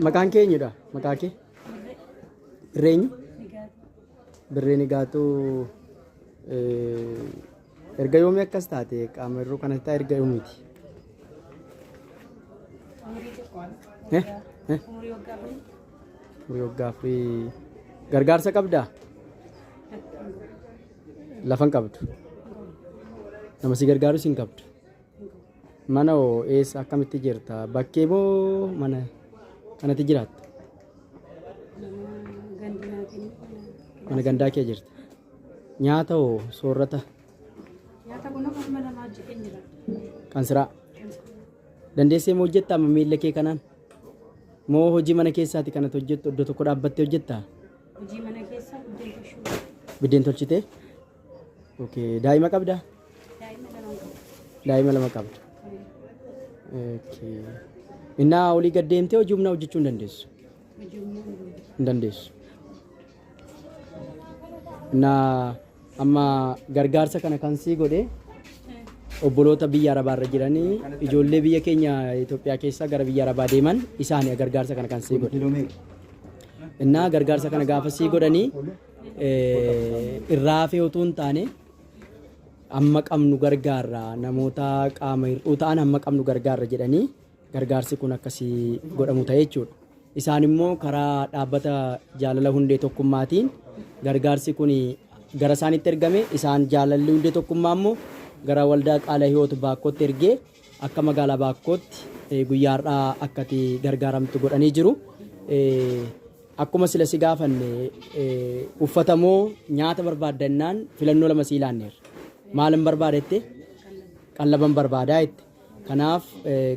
Maqaan keenyudha. Maqaa kee? Birreenyu? Birreen egaatu erga yoomii akkas taate qaama irruu kanatti ta'a erga yoomiiti? Umurii waggaa afurii. Gargaarsa qabdaa? Lafan qabdu? Nama si gargaaru siin qabdu? Mana hoo eessa akkamitti jirta? Bakkee moo mana kanatti jiraatta? Mana gandaa kee jirta? Nyaata hoo soorrata? Kan siraa? Dandeessee moo hojjettaa amma miilla kee kanaan? Moo hojii mana keessaati kanatti hojjettu iddoo tokko dhaabbattee hojjettaa? Hojii mana keessaa buddeen tolchuu. Buddeen tolchitee? Okay. Daa'ima qabdaa? Daa'ima lama qabu. Daa'ima lama qabda. Okay. Innaa olii gad deemtee hojii humnaa hojjechuu hin dandeessu? Hojii humnaa hin dandeessu. Innaa amma gargaarsa kana kan sii godhe obboloota biyya arabaarra jiranii ijoollee biyya keenya Itoophiyaa keessaa gara biyya arabaa deeman isaan gargaarsa kana kan sii godhe. Innaa gargaarsa kana gaafa sii godhanii irraa hafee utuu hin taane amma qabnu gargaarra namoota qaama hir'uu ta'an amma qabnu gargaarra jedhanii gargaarsi kun akkasii godhamu ta'e jechuudha. Isaan immoo karaa dhaabbata jaalala hundee tokkummaatiin gargaarsi kun gara isaanitti ergame isaan jaalalli hundee tokkummaa immoo gara waldaa qaala hiyoota baakkootti ergee akka magaalaa baakkootti guyyaa har'aa akkati gargaaramtu godhanii jiru. Akkuma sila si gaafanne uffatamoo nyaata barbaaddannaan filannoo lama si ilaanneerra. Maalin barbaadette? Qallaban barbaadaa jette. Kanaaf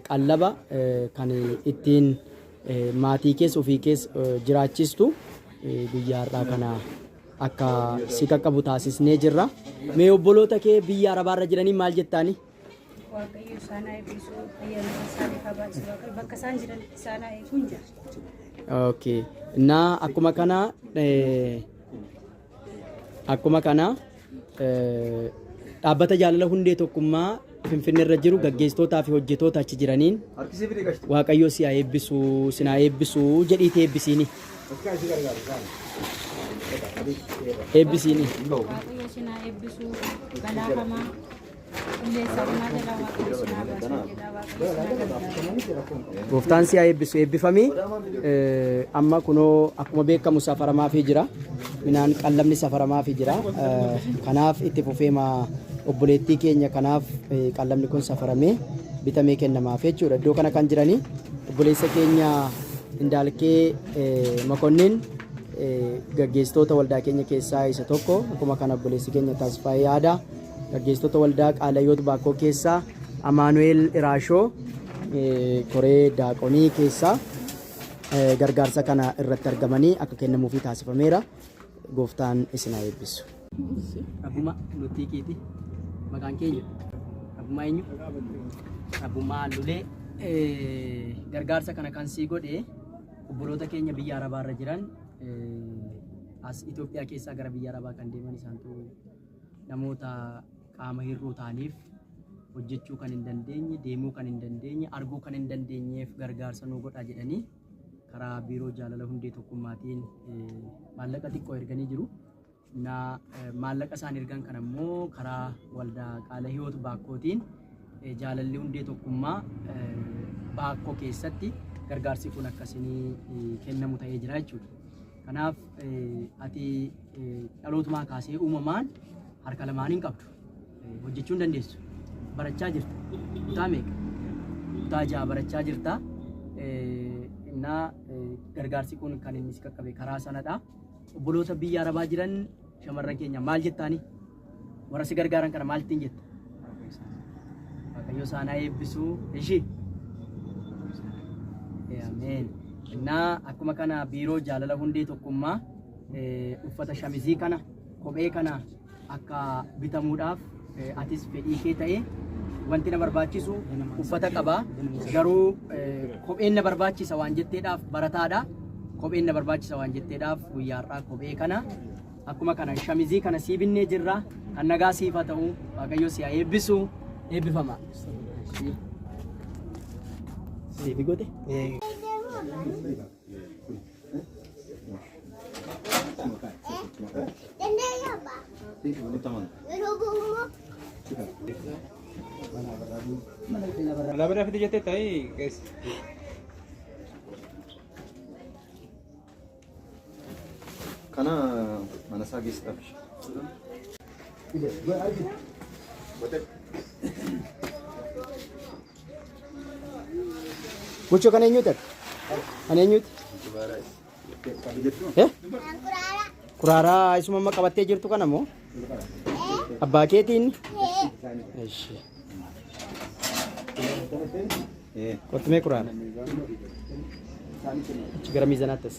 qallaba kan ittiin maatii keessa ofii keessa jiraachistu guyyaa har'aa kana akka si qaqqabu taasisnee jirra. Mee obboloota kee biyya arabaarra jiranii maal jettaani? Waaqayyo isaan haa eebbisu, ayyaana isaanii haa baay'isu, Waaqayyo bakka isaan jiran isaan haa eegu hin jira. Okay. Naa akkuma kana dhaabbata jaalala hundee tokkummaa Finfinnee irra jiru gaggeessitootaa fi hojjettoota achi jiraniin Waaqayyo si haa eebbisu, sin haa eebbisu jedhiitii eebbisiini. Eebbisiini. Waaqayyo sin haa eebbisu, balaa hamaa illee sabnaa jalaa Waaqayyo sin haa baasu jedhaa Waaqayyo sin haa gargaaru. Gooftaan si haa eebbisu eebbifamii amma kunoo akkuma beekamu safaramaafii jira. Minaan qallabni safaramaafii jira. Kanaaf itti fufeema obboleettii keenya kanaaf qallabni kun safaramee bitamee kennamaaf jechuudha. Iddoo kana kan jiranii obboleessa keenya Indaalkee Makonnin gaggeessitoota waldaa keenya keessaa isa tokko. Akkuma kana obboleessi keenya Tasfaayee Yaadaa gaggeessitoota waldaa qaala hiyoota baakkoo keessaa Amaanu'eel Iraashoo koree daaqonii keessaa gargaarsa kana irratti argamanii akka kennamuufii taasifameera. Gooftaan isin haa eebbisu. Abbuma nutti kiiti maqaan keenya abbuma eenyu? Abbummaa Lulee gargaarsa kana kan sii godhe obboloota keenya biyya arabaarra jiran as Itoophiyaa keessaa gara biyya arabaa kan deeman isaantu namoota qaama hir'uu ta'aniif hojjechuu kan hin dandeenye, deemuu kan hin dandeenye, arguu kan hin dandeenyeef gargaarsa nuu godha jedhanii karaa biiroo jaalala hundee tokkummaatiin maallaqa xiqqoo erganii jiru. Maallaqa isaan ergan kan ammoo karaa waldaa Qaala Hiwoot Baakkootiin jaalalli hundee tokkummaa Baakkoo keessatti gargaarsi kun akkasinii kennamu ta'ee jira jechuudha. Kanaaf ati dhalootumaa kaasee uumamaan harka lamaan hin qabdu. Hojjechuu hin dandeessu. Barachaa jirta. Kutaa meeqa? Kutaa 6 barachaa jirta. Gargaarsi kun kan inni si qaqqabe karaa sanadha. Obboloota biyya Arabaa jiran shamarran keenya maal jettaani? Warra si gargaaran kana maal ittiin jetta? Waaqayyo isaan haa eebbisu. Ishii. Ameen. Akkuma kana biiroo jaalala hundee tokkummaa uffata shamizii kana kophee kana akka bitamuudhaaf atis fedhii kee ta'ee wanti na barbaachisu uffata qabaa. Garuu kopheen na barbaachisa waan jetteedhaaf barataadha. Kopheen na barbaachisa waan jetteedhaaf guyyaa har'aa kophee kana akkuma kana shamizii kana sii binnee jirra. Kan nagaa siif haa ta'u Waaqayyo si haa eebbisu. Eebbifama. Siifi goote? Alaabaa fide jettee ta'ee keessa. Kana mana isaa geessitaaf. Mucho kan eenyuuti? Kan eenyuuti? Kuraaraa isuma amma qabattee jirtu kana moo? Abbaa keetiin? Eeshi. Kottumee kuraara. Achi gara miizanaatti as.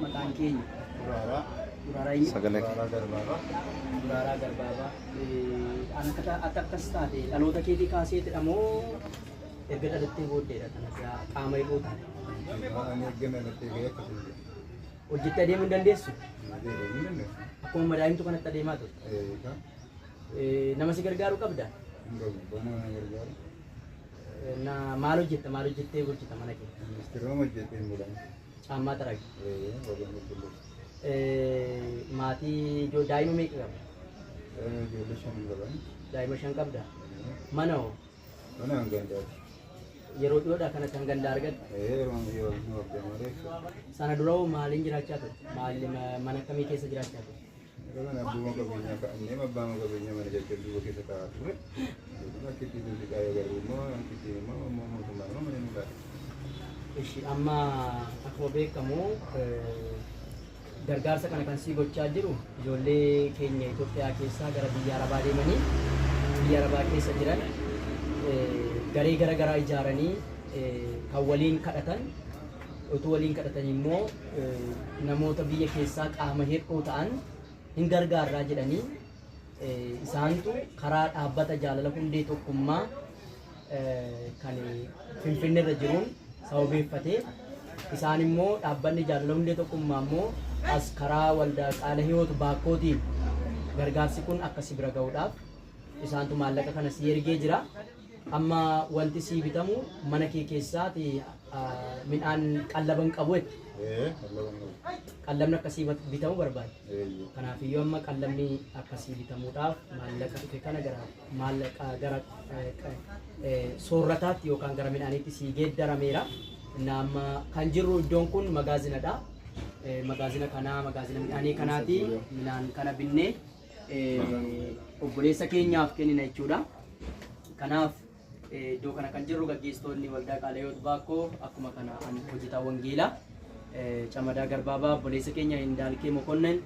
Maqaan keenya Sagalee. Duraaraa Garbaabaa. Akka akkas taate dhaloota keetii kaaseetidha moo erga dhalattee booddeedha kanas qaama hir'uu taate? Hojjettee adeemuu hin dandeessu? Akkuma madaa'imtu kanatti adeemaa turte? Nama si gargaaru qabda? Maal hojjetta? Maal hojjettee bulchita mana kee? Caammaa xaragi. Maatii daa'ima meeqa qaba? Daa'ima 5 qabda. Mana hoo? Yeroo dhiyoodhaa kanatti hanga gandaa argatte? Sana dura hoo maaliin jiraachaa turte? Mana akkamii keessa jiraachaa turte? Amma akkuma beekamu gargaarsa kana kan sii gochaa jiru ijoollee keenya Itoophiyaa keessaa gara biyya Arabaa deemanii biyya Arabaa keessa jiran garee gara garaa ijaaranii kan waliin kadhatan utuu waliin kadhatan immoo namoota biyya keessaa qaama hir'uu ta'an hin gargaarraa jedhanii isaantu karaa dhaabbata jaalala hundee tokkummaa kan Finfinnee irra jiruun sababeeffatee isaan immoo dhaabbanni jaalala hundee tokkummaa immoo as karaa waldaa Qaala Hiwoot Baakkootiin gargaarsi kun akka si bira ga'uudhaaf isaantu maallaqa kana si ergee jira. Amma wanti si bitamu mana kee keessaati midhaan qallaban qabu jetti. Qallamni akkasii bitamu barbaade. Kanaaf iyyuu amma qallamni akkasii bitamuudhaaf maallaqa dhufe kana gara soorrataatti yookaan gara midhaaniitti si geeddarameera. Amma kan jirru iddoon kun magaazinadha. Magaazina midhaanii kanaati midhaan kana binnee obboleessa keenyaaf kennina jechuudha. Kanaaf iddoo kana kan jirru gaggeessitoonni waldaa Qaala Hiwoot Baakkoo akkuma kana hojjetaa wangeelaa Camadaa Garbaabaa obboleessa keenya Hindaalkee Mokonnon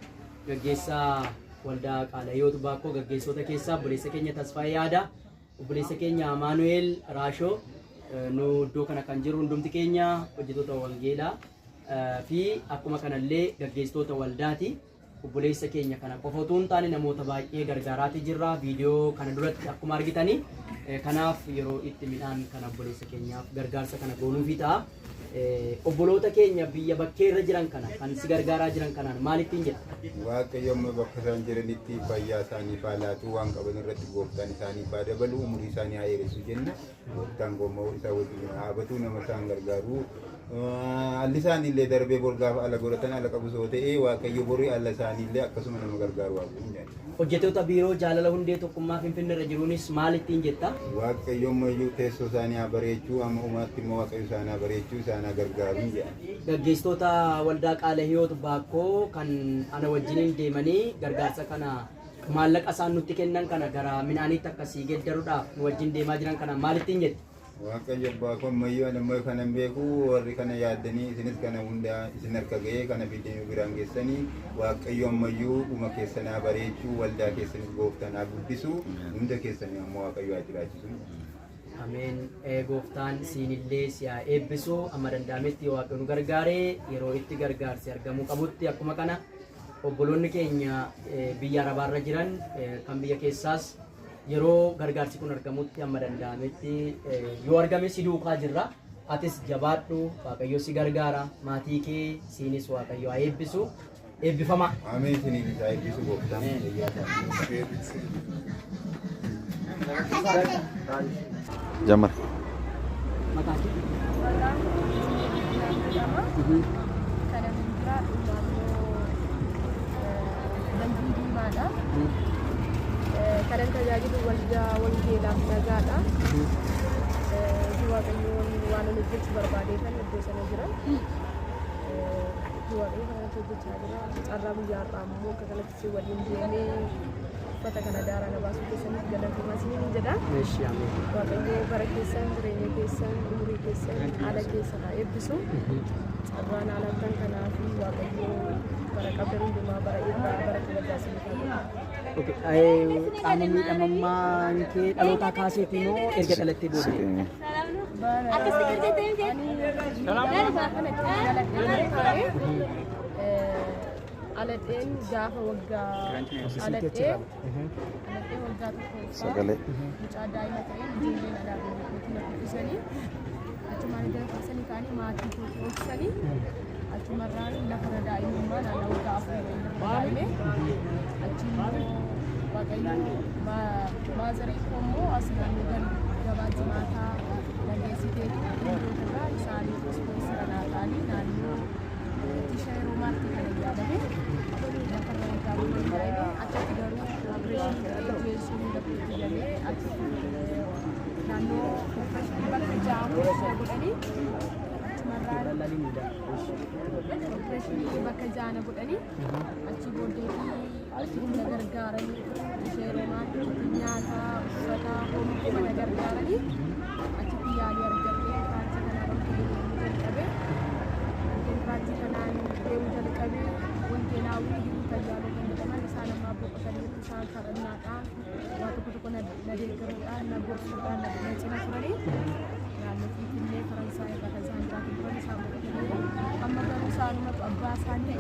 gaggeessaa waldaa Qaala Hiwoot Baakkoo gaggeessitoota keessaa obboleessa keenya Tasfaayee Yaadaa obboleessa keenya Amaanu'eel Raashoo nu iddoo kana kan jirru hundumti keenya hojjetoota wangeelaa fi akkuma kanallee gaggeessitoota waldaati. obboleessa keenya kana qofa otoo hin taane namoota baay'ee gargaaraatii jirra viidiyoo kana duratti akkuma argitanii kanaaf yeroo itti midhaan kana obboleessa keenyaaf gargaarsa kana goonuufi ta'a. Obboloota keenya biyya bakkee irra jiran kana kan si gargaaraa jiran kanaan maalittiin jedha? Waaqayyo amma bakka isaan jiranitti fayyaa isaanii faalaatu waan qaban irratti gooftaan isaanii dabalu umurii isaanii haa dheeressu jenna. Gooftaan gommoo isaa wajjin dhaabatu nama isaan gargaaru. Alli isaaniillee darbee borgaaf ala godhatan ala qabu soo ta'ee waaqayyo borii alla isaaniillee akkasuma nama gargaaru waaqayyo jedha. Hojjettoota biiroo jaalala hundee tokkummaa Finfinnee irra jiruunis maalittiin jetta? Waaqayyo ammayyuu teessoo isaanii haa bareechuu amma umaatti immoo waaqayyo isaanii haa bareechuu isaanii gargaaru jedha. Gaggeessitoota waldaa Qaala Hiyoot Baakkoo kan ana wajjiniin deemanii gargaarsa kana maallaqa isaan nutti kennan kana gara midhaaniitti akkasii geeddaruudhaaf nu wajjin deemaa jiran kana maalittiin jette? Waaqayyo Baakkoo ammayyuu anammoo kana beeku warri kana yaaddanii isinis kana hunda isin harka ga'ee kana biddeen biraan geessanii waaqayyo ammayyuu dhuma keessanaa bareechuu waldaa keessanis gooftanaa guddisu hunda keessanii ammoo waaqayyo haa jiraachisu. Ameen. Gooftaan siinillee si haa eebbisu amma danda'ametti waaqayyo nu gargaaree yeroo itti gargaarsi argamuu qabutti akkuma kana obboloonni keenya biyya arabaarra jiran kan biyya keessaas yeroo gargaarsi kun argamutti amma danda'ametti yoo argame si duukaa jirra. Atis jabaadhu waaqayyo si gargaara maatii kee siinis waaqayyo haa eebbisu eebbifama. Ameen siinis haa eebbisu gooftaan. Jamar. Makasih. Kadang tajaajila walgeedhaaf nagaadha. Waaqayyoon waan nuti hojjechuu barbaadeefan iddoo sana jira. Waaqayyo kana hojjechaa jira. Carraa guyyaa har'aa immoo akka kanatti waliin deemee uffata kana daaraa na baasuu keessaniif galatooma isiniin jedha. Waaqayyo bara keessan jireenya keessan umurii keessan haala keessan haa eebbisu. Carraan haalaan kanaaf waaqayyo bara qabdan hundumaa bara irraa bara kabajaa isiniif haa qaama miidhamummaan kee dhalootaa kaaseetii moo erga dhalattee booda? Aladeen gaafa waggaa aladee waggaa tokko mucaa daa'ima ta'een ijoolleen alaabaa na kuffisanii achumaan gara kuffisanii kaanii maatii koo oolchisanii achumarraan lafa daa'imummaa naannoo waggaa afurii daa'ime achiin waaqayyo maazarii koo immoo as naannoo gabaa jimaataa dhageessitee iddoo isaanii hospitaalii siranaa ta'anii naannoo tishaa roomaatti kan yaadame lafarra waggaa afurii daa'ime achitti garuu opereeshinii geessuun dabalatee galee achitti naannoo opereeshinii bakka ja'amu godhanii opereeshinii bakka ja'ana godhanii achi booddeetii na gargaaranii ishee roomaatti nyaata uffata oomisha na gargaaranii achitti yaalii argatee kiraantii kanaan jalqabe kiraantii kanaan deemuu jalqabe wangeelaawwii hiruu tajaajila kan jedhaman isaan ammaa boqotanii isaan kadhannaadhaan waa tokko tokko na deeggaruudhaan na gorsuudhaan na cina turanii naannoo Finfinnee Faransaay irraa kan isaan jiraatan turan isaan boqotanii amma garuu isaanumatu abbaa isaanii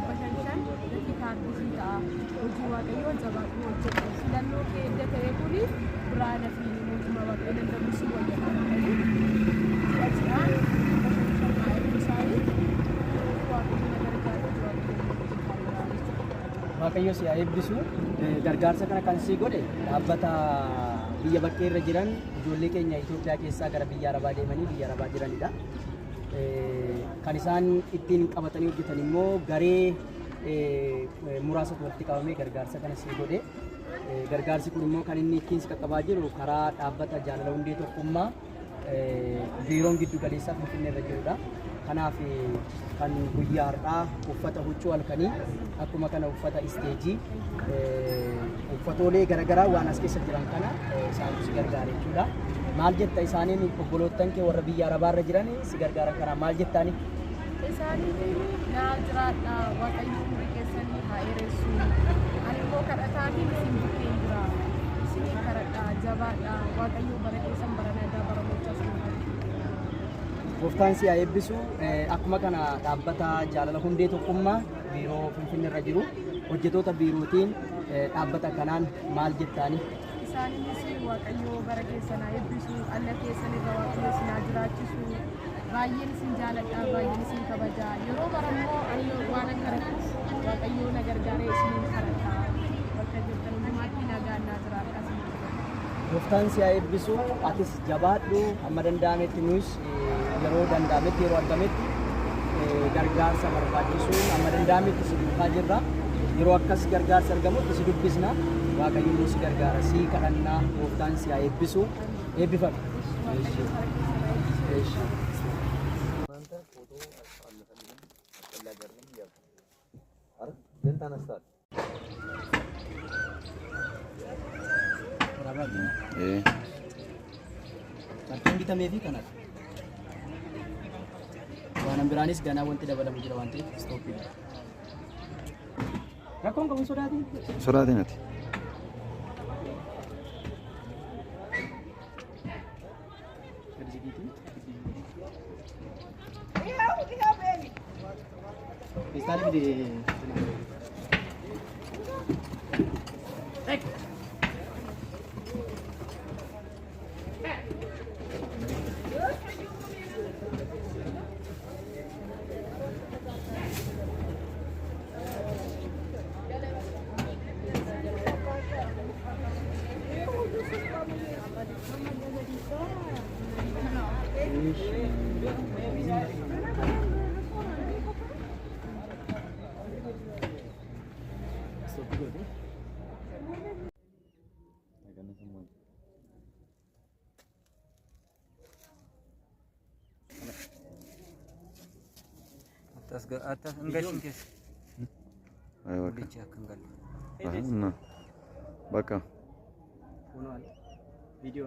bashanshan gatii kaardisii ta'a hojii waaqayyoo jabaatu hojjetu filannoo kee edda ta'ee kuni biraana fi mootummaa waaqayyoo danda'uusi wayyaadhaan ji'achi'aan bashanshan naa'eetu isaanii waaqayyoo na gargaaru Waaqayyo si haa eebbisu. Gargaarsa kana kan sii godhe dhaabbata biyya bakkee irra jiran ijoollee keenya Itoophiyaa keessaa gara biyya Arabaa deemanii biyya Arabaa jiranidha. Kan isaan ittiin qabatanii hojjetan immoo garee muraasatu walitti qabamee gargaarsa kana sii godhe. Gargaarsi kun immoo kan inni ittiin si qaqqabaa jiru karaa dhaabbata jaalala hundee tokkummaa biiroon giddu galeessaa Finfinnee irra jirudha. Kanaaf kan guyyaa har'aa uffata huccuu halkanii akkuma kana uffata isteejii uffatoolee garaagaraa waan as keessa jiran kana isaan si gargaara jechuudha. Maal jetta isaaniin obbolootan kee warra biyya Arabaarra jiran si gargaaran kana maal jettaani? Isaanii naa jiraadha waaqayyo umurii keessanii haa dheeressu ani immoo kadhataatiin isin bukkeen jira isinii kadhadha jabaadha waaqayyo bara keessan bara nagaa bara mochaas Gooftaan si haa eebbisu. Akkuma kana dhaabbata jaalala hundee tokkummaa biiroo Finfinnee irra jiru hojjetoota biirootiin dhaabbata kanaan maal jettaani? Isaanis waaqayyoo bara keessanaa eebbisu, alla keessan irra waaqayyo isinaa jiraachisu. Baay'een isin jaaladha, baay'een isin kabaja. Yeroo barammoo ani waan akka rakkus waaqayyoo na gargaaree isiniin kadhadha. Bakka jirtan hundumaatti nagaan naa jiraadha. Gooftaan si haa eebbisu, atis jabaadhu, amma danda'ametti nus yeroo danda'ametti yeroo argametti gargaarsa barbaachisu amma danda'ametti si duukaa jirra. Yeroo akkas gargaarsa argamutti si dubbisna. Waaqayyoon nu si gargaara. Si kadhannaa gooftaan si haa eebbisu. Eebbifadhu. Bakka bitamee fi kanadha. Waan biraanis ganaa wanti dabalamu jira waan ta'eef stooppii. Rakkoon qabu sodaatiin. Sodaatiin ati. Kristal di atas enggak sih. Ayo bakka. Bakka. video